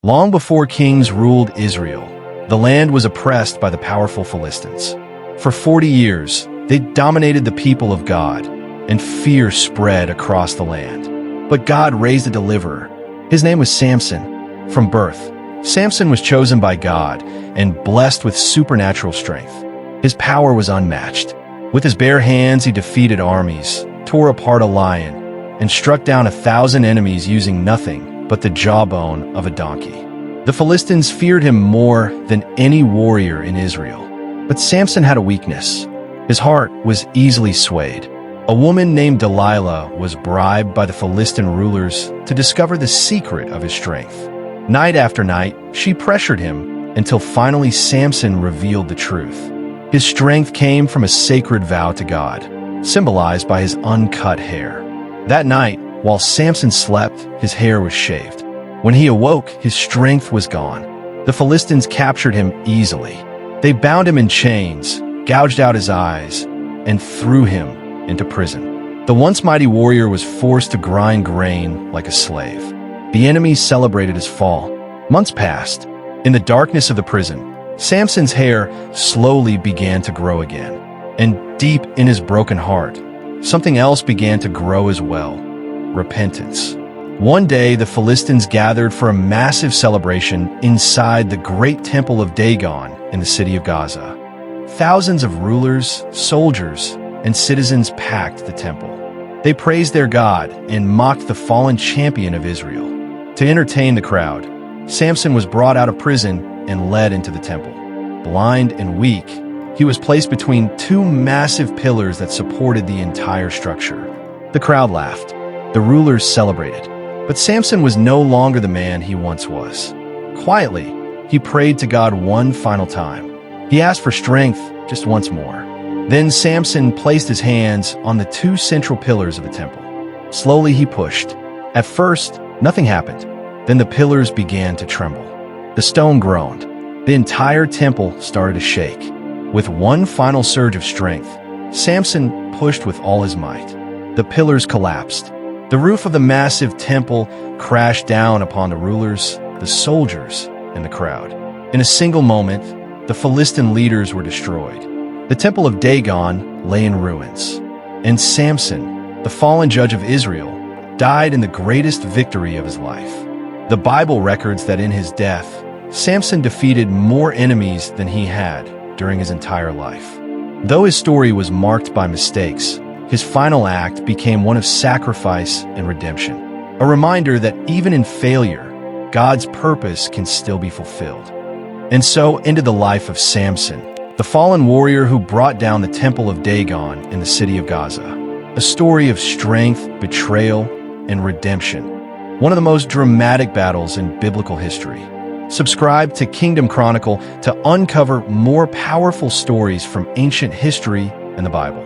Long before kings ruled Israel, the land was oppressed by the powerful Philistines. For 40 years, they dominated the people of God, and fear spread across the land. But God raised a deliverer. His name was Samson. From birth, Samson was chosen by God and blessed with supernatural strength. His power was unmatched. With his bare hands, he defeated armies, tore apart a lion, and struck down 1,000 enemies using nothing but the jawbone of a donkey. The Philistines feared him more than any warrior in Israel. But Samson had a weakness. His heart was easily swayed. A woman named Delilah was bribed by the Philistine rulers to discover the secret of his strength. Night after night, she pressured him until finally Samson revealed the truth. His strength came from a sacred vow to God, symbolized by his uncut hair. That night, while Samson slept, his hair was shaved. When he awoke, his strength was gone. The Philistines captured him easily. They bound him in chains, gouged out his eyes, and threw him into prison. The once mighty warrior was forced to grind grain like a slave. The enemies celebrated his fall. Months passed. In the darkness of the prison, Samson's hair slowly began to grow again. And deep in his broken heart, something else began to grow as well: repentance. One day, the Philistines gathered for a massive celebration inside the great temple of Dagon in the city of Gaza. Thousands of rulers, soldiers, and citizens packed the temple. They praised their God and mocked the fallen champion of Israel. To entertain the crowd, Samson was brought out of prison and led into the temple. Blind and weak, he was placed between two massive pillars that supported the entire structure. The crowd laughed. The rulers celebrated. But Samson was no longer the man he once was. Quietly, he prayed to God one final time. He asked for strength just once more. Then Samson placed his hands on the two central pillars of the temple. Slowly he pushed. At first, nothing happened. Then the pillars began to tremble. The stone groaned. The entire temple started to shake. With one final surge of strength, Samson pushed with all his might. The pillars collapsed. The roof of the massive temple crashed down upon the rulers, the soldiers, and the crowd. In a single moment, the Philistine leaders were destroyed. The temple of Dagon lay in ruins. And Samson, the fallen judge of Israel, died in the greatest victory of his life. The Bible records that in his death, Samson defeated more enemies than he had during his entire life. Though his story was marked by mistakes, his final act became one of sacrifice and redemption, a reminder that even in failure, God's purpose can still be fulfilled. And so ended the life of Samson, the fallen warrior who brought down the temple of Dagon in the city of Gaza. A story of strength, betrayal, and redemption. One of the most dramatic battles in biblical history. Subscribe to Kingdom Chronicle to uncover more powerful stories from ancient history and the Bible.